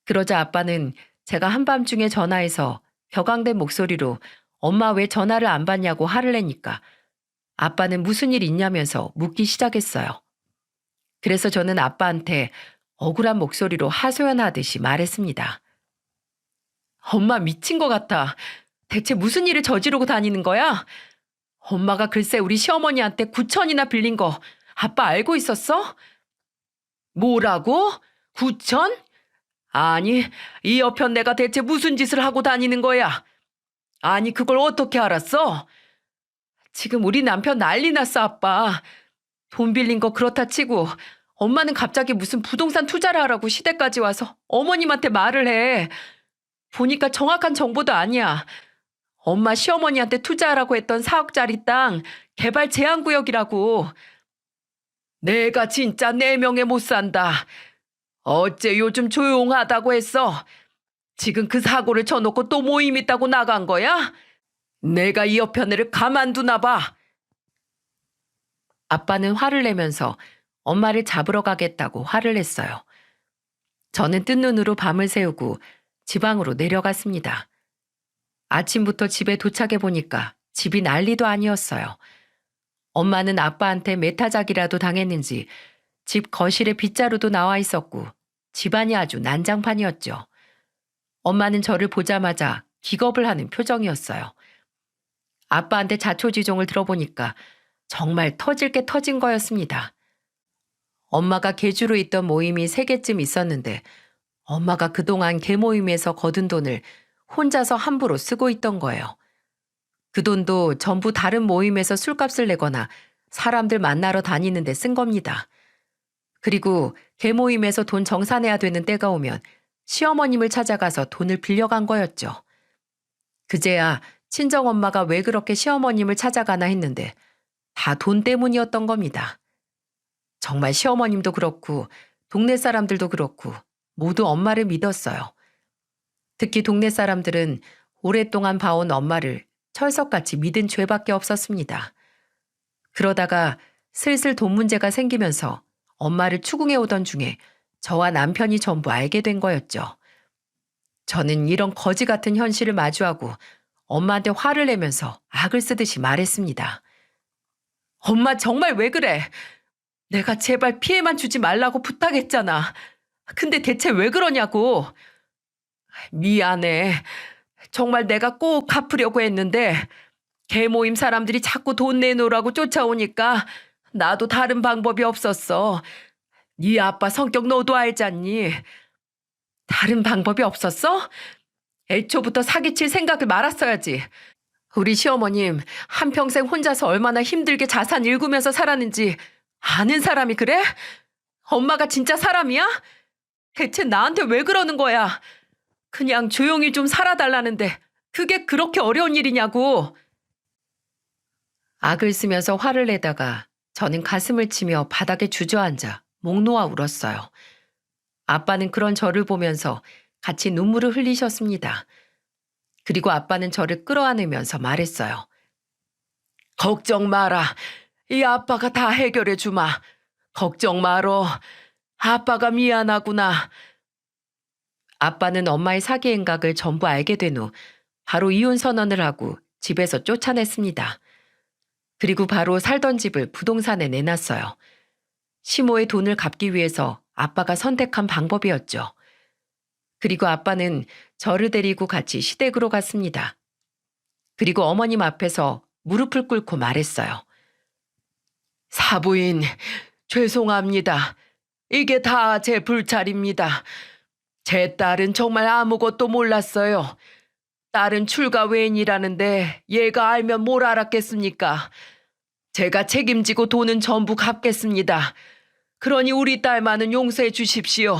[SPEAKER 1] 그러자 아빠는 제가 한밤중에 전화해서 격앙된 목소리로 엄마 왜 전화를 안 받냐고 화를 내니까 아빠는 무슨 일 있냐면서 묻기 시작했어요. 그래서 저는 아빠한테 억울한 목소리로 하소연하듯이 말했습니다. 엄마 미친 것 같아. 대체 무슨 일을 저지르고 다니는 거야? 엄마가 글쎄 우리 시어머니한테 9천이나 빌린 거 아빠 알고 있었어? 뭐라고? 9천? 아니, 이 여편 내가 대체 무슨 짓을 하고 다니는 거야? 아니, 그걸 어떻게 알았어? 지금 우리 남편 난리 났어, 아빠. 돈 빌린 거 그렇다 치고 엄마는 갑자기 무슨 부동산 투자를 하라고 시댁까지 와서 어머님한테 말을 해. 보니까 정확한 정보도 아니야. 엄마 시어머니한테 투자하라고 했던 4억짜리 땅 개발 제한구역이라고. 내가 진짜 내 명에 못 산다. 어째 요즘 조용하다고 했어. 지금 그 사고를 쳐놓고 또 모임 있다고 나간 거야? 내가 이 여편네를 가만두나 봐. 아빠는 화를 내면서 엄마를 잡으러 가겠다고 화를 냈어요. 저는 뜬 눈으로 밤을 새우고 지방으로 내려갔습니다. 아침부터 집에 도착해 보니까 집이 난리도 아니었어요. 엄마는 아빠한테 메타작이라도 당했는지 집 거실에 빗자루도 나와 있었고 집안이 아주 난장판이었죠. 엄마는 저를 보자마자 기겁을 하는 표정이었어요. 아빠한테 자초지종을 들어보니까 정말 터질 게 터진 거였습니다. 엄마가 계주로 있던 모임이 3개쯤 있었는데 엄마가 그동안 개 모임에서 거둔 돈을 혼자서 함부로 쓰고 있던 거예요. 그 돈도 전부 다른 모임에서 술값을 내거나 사람들 만나러 다니는데 쓴 겁니다. 그리고 개 모임에서 돈 정산해야 되는 때가 오면 시어머님을 찾아가서 돈을 빌려간 거였죠. 그제야 친정엄마가 왜 그렇게 시어머님을 찾아가나 했는데 다 돈 때문이었던 겁니다. 정말 시어머님도 그렇고 동네 사람들도 그렇고 모두 엄마를 믿었어요. 특히 동네 사람들은 오랫동안 봐온 엄마를 철석같이 믿은 죄밖에 없었습니다. 그러다가 슬슬 돈 문제가 생기면서 엄마를 추궁해 오던 중에 저와 남편이 전부 알게 된 거였죠. 저는 이런 거지 같은 현실을 마주하고 엄마한테 화를 내면서 악을 쓰듯이 말했습니다. 엄마 정말 왜 그래? 내가 제발 피해만 주지 말라고 부탁했잖아. 근데 대체 왜 그러냐고. 미안해. 정말 내가 꼭 갚으려고 했는데 개 모임 사람들이 자꾸 돈 내놓으라고 쫓아오니까 나도 다른 방법이 없었어. 네 아빠 성격 너도 알잖니. 다른 방법이 없었어? 애초부터 사기칠 생각을 말았어야지. 우리 시어머님 한평생 혼자서 얼마나 힘들게 자산 일구면서 살았는지 아는 사람이 그래? 엄마가 진짜 사람이야? 대체 나한테 왜 그러는 거야? 그냥 조용히 좀 살아달라는데 그게 그렇게 어려운 일이냐고. 악을 쓰면서 화를 내다가 저는 가슴을 치며 바닥에 주저앉아 목 놓아 울었어요. 아빠는 그런 저를 보면서 같이 눈물을 흘리셨습니다. 그리고 아빠는 저를 끌어안으면서 말했어요. 걱정 마라. 이 아빠가 다 해결해 주마. 걱정 마로. 아빠가 미안하구나. 아빠는 엄마의 사기 행각을 전부 알게 된 후 바로 이혼 선언을 하고 집에서 쫓아냈습니다. 그리고 바로 살던 집을 부동산에 내놨어요. 시모의 돈을 갚기 위해서 아빠가 선택한 방법이었죠. 그리고 아빠는 저를 데리고 같이 시댁으로 갔습니다. 그리고 어머님 앞에서 무릎을 꿇고 말했어요. 사부인, 죄송합니다. 이게 다 제 불찰입니다. 제 딸은 정말 아무것도 몰랐어요. 딸은 출가 외인이라는데 얘가 알면 뭘 알았겠습니까? 제가 책임지고 돈은 전부 갚겠습니다. 그러니 우리 딸만은 용서해 주십시오.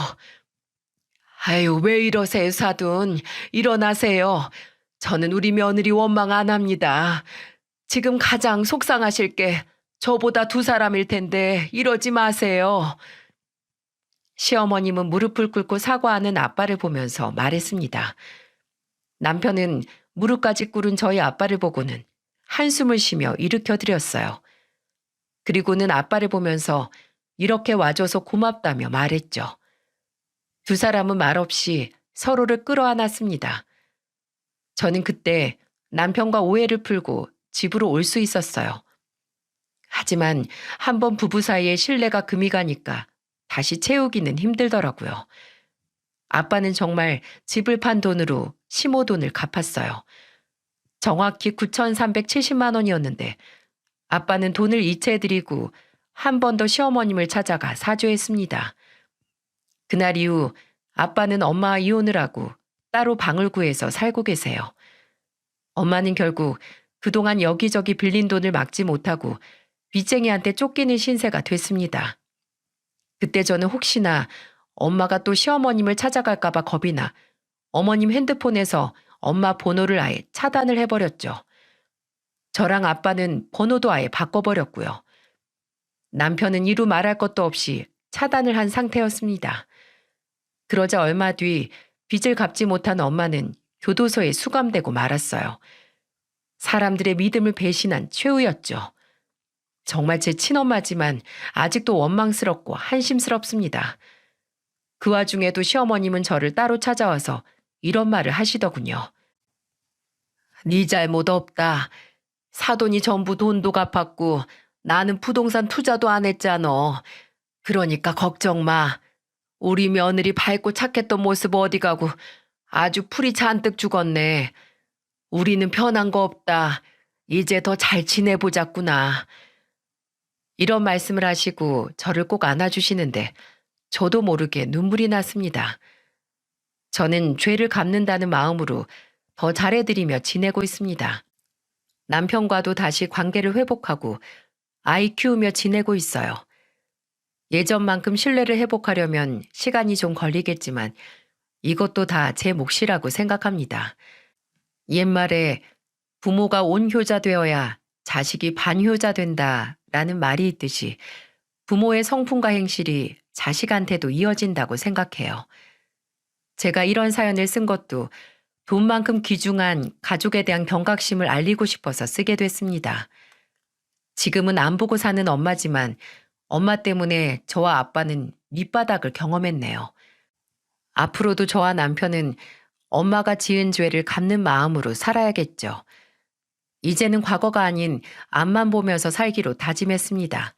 [SPEAKER 1] 아유, 왜 이러세요, 사돈. 일어나세요. 저는 우리 며느리 원망 안 합니다. 지금 가장 속상하실 게 저보다 2사람일 텐데 이러지 마세요. 시어머님은 무릎을 꿇고 사과하는 아빠를 보면서 말했습니다. 남편은 무릎까지 꿇은 저희 아빠를 보고는 한숨을 쉬며 일으켜드렸어요. 그리고는 아빠를 보면서 이렇게 와줘서 고맙다며 말했죠. 2사람은 말없이 서로를 끌어안았습니다. 저는 그때 남편과 오해를 풀고 집으로 올 수 있었어요. 하지만 한번 부부 사이에 신뢰가 금이 가니까 다시 채우기는 힘들더라고요. 아빠는 정말 집을 판 돈으로 시모 돈을 갚았어요. 정확히 9,370만 원이었는데 아빠는 돈을 이체해드리고 한 번 더 시어머님을 찾아가 사죄했습니다. 그날 이후 아빠는 엄마와 이혼을 하고 따로 방을 구해서 살고 계세요. 엄마는 결국 그동안 여기저기 빌린 돈을 막지 못하고 빚쟁이한테 쫓기는 신세가 됐습니다. 그때 저는 혹시나 엄마가 또 시어머님을 찾아갈까봐 겁이 나 어머님 핸드폰에서 엄마 번호를 아예 차단을 해버렸죠. 저랑 아빠는 번호도 아예 바꿔버렸고요. 남편은 이루 말할 것도 없이 차단을 한 상태였습니다. 그러자 얼마 뒤 빚을 갚지 못한 엄마는 교도소에 수감되고 말았어요. 사람들의 믿음을 배신한 최후였죠. 정말 제 친엄마지만 아직도 원망스럽고 한심스럽습니다. 그 와중에도 시어머님은 저를 따로 찾아와서 이런 말을 하시더군요. 네 잘못 없다. 사돈이 전부 돈도 갚았고 나는 부동산 투자도 안 했잖아. 그러니까 걱정 마. 우리 며느리 밝고 착했던 모습 어디 가고 아주 풀이 잔뜩 죽었네. 우리는 변한 거 없다. 이제 더 잘 지내보자꾸나. 이런 말씀을 하시고 저를 꼭 안아주시는데 저도 모르게 눈물이 났습니다. 저는 죄를 갚는다는 마음으로 더 잘해드리며 지내고 있습니다. 남편과도 다시 관계를 회복하고 아이 키우며 지내고 있어요. 예전만큼 신뢰를 회복하려면 시간이 좀 걸리겠지만 이것도 다 제 몫이라고 생각합니다. 옛말에 부모가 온효자 되어야 자식이 반효자 된다라는 말이 있듯이 부모의 성품과 행실이 자식한테도 이어진다고 생각해요. 제가 이런 사연을 쓴 것도 돈만큼 귀중한 가족에 대한 경각심을 알리고 싶어서 쓰게 됐습니다. 지금은 안 보고 사는 엄마지만 엄마 때문에 저와 아빠는 밑바닥을 경험했네요. 앞으로도 저와 남편은 엄마가 지은 죄를 갚는 마음으로 살아야겠죠. 이제는 과거가 아닌 앞만 보면서 살기로 다짐했습니다.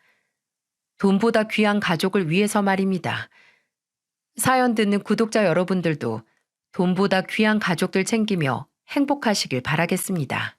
[SPEAKER 1] 돈보다 귀한 가족을 위해서 말입니다. 사연 듣는 구독자 여러분들도 돈보다 귀한 가족들 챙기며 행복하시길 바라겠습니다.